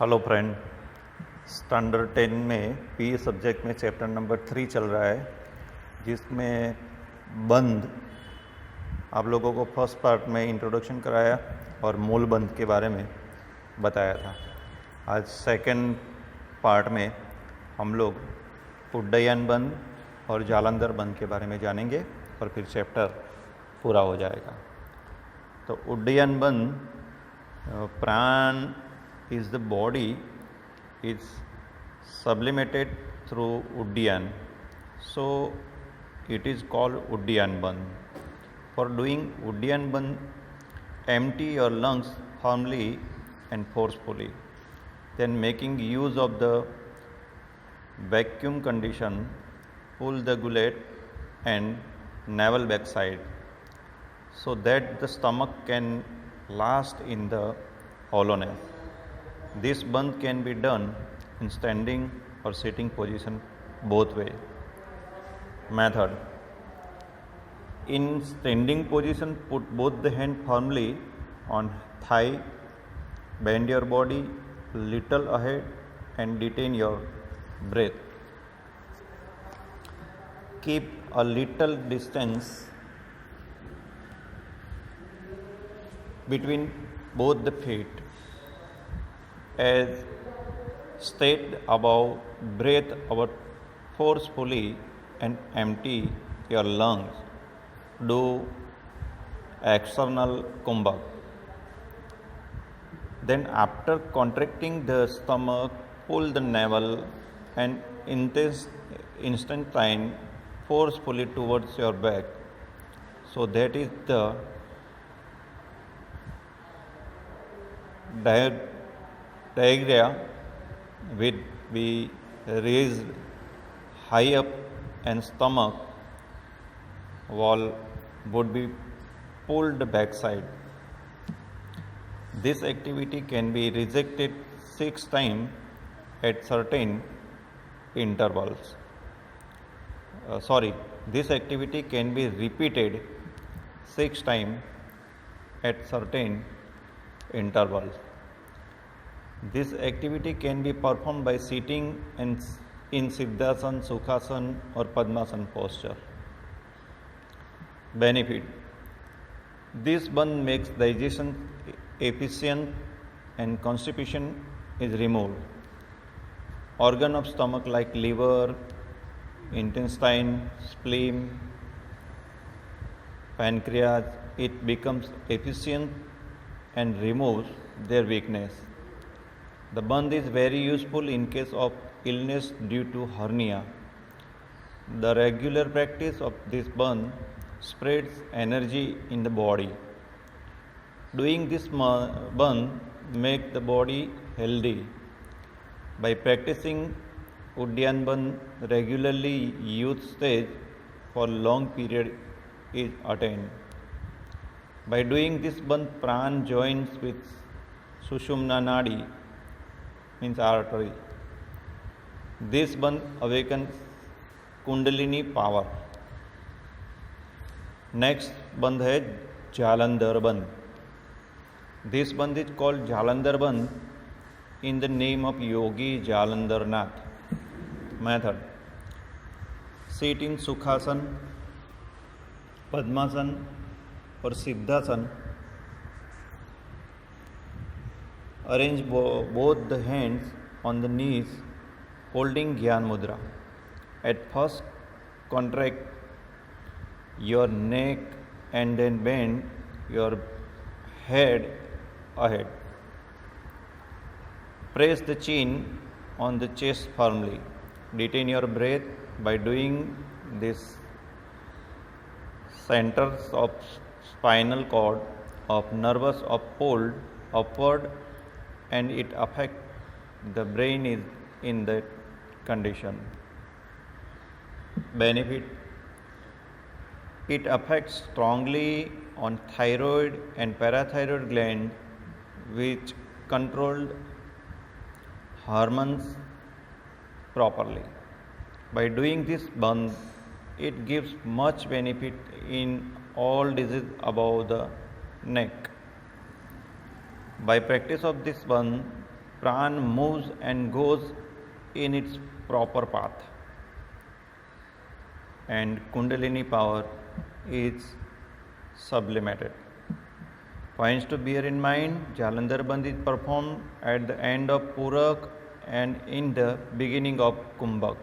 Hello friend, standard 10 में P subject में chapter number 3 चल रहा है, जिसमें बंद आप लोगों को फर्स्ट पार्ट में इंट्रोडक्शन कराया और मूल बंद के बारे में बताया था। आज सेकंड पार्ट में हम लोग उड्डयन बंद और जालंधर बंद के बारे में जानेंगे और फिर चैप्टर पूरा हो जाएगा। तो उड्डयन बंद, प्राण is the body is sublimated through Uddiyan, so it is called Uddiyan Bandh. For doing Uddiyan Bandh, empty your lungs firmly and forcefully, then making use of the vacuum condition, pull the gullet and navel backside so that the stomach can last in the hollowness. This bandh can be done in standing or sitting position both way. Method: in standing position, put both the hand firmly on thigh, bend your body little ahead and detain your breath. Keep a little distance between both the feet. As stated above, breathe out forcefully and empty your lungs. Do external kumbhak. Then after contracting the stomach, pull the navel and intestine forcefully towards your back. So that is the diaphragm will be raised high up and stomach wall would be pulled backside. This activity can be rejected 6 times at certain intervals. This activity can be repeated 6 times at certain intervals. This activity can be performed by sitting in Siddhasana, Sukhasana or Padmasana posture. Benefit: this bandh makes digestion efficient and constipation is removed. Organ of stomach like liver, intestine, spleen, pancreas, it becomes efficient and removes their weakness. The bandh is very useful in case of illness due to hernia. The regular practice of this bandh spreads energy in the body. Doing this bandh makes the body healthy. By practicing Uddiyan bandh regularly, youth stage for long period is attained. By doing this bandh, pran joins with Sushumna Nadi, means artery. This bandh awakens Kundalini power. Next bandh है Jalandhar bandh. This bandh is called Jalandhar bandh in the name of Yogi Jalandhar Nath. Method: sit in Sukhasana, Padmasana or Siddhasana. Arrange both the hands on the knees, holding Gyan Mudra. At first, contract your neck and then bend your head ahead. Press the chin on the chest firmly. Detain your breath. By doing this, centers of spinal cord of nervous are pulled upward and it affects the brain is in that condition. Benefit: it affects strongly on thyroid and parathyroid gland, which control hormones properly. By doing this bandh, it gives much benefit in all diseases above the neck. By practice of this bandh, Pran moves and goes in its proper path, and Kundalini power is sublimated. Points to bear in mind: Jalandhar Bandh is performed at the end of Purak and in the beginning of Kumbhak.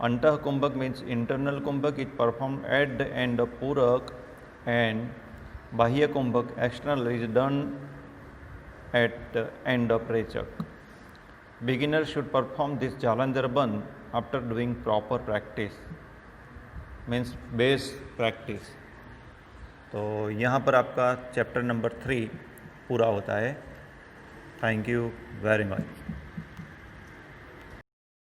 Antah Kumbhak means internal Kumbhak is performed at the end of Purak, and Bahya Kumbhak external is done at the end of Rechak. Beginners should perform this Jalandhar Bandh after doing proper practice, means base practice. तो यहाँ पर आपका chapter number 3 पूरा होता है. Thank you very much.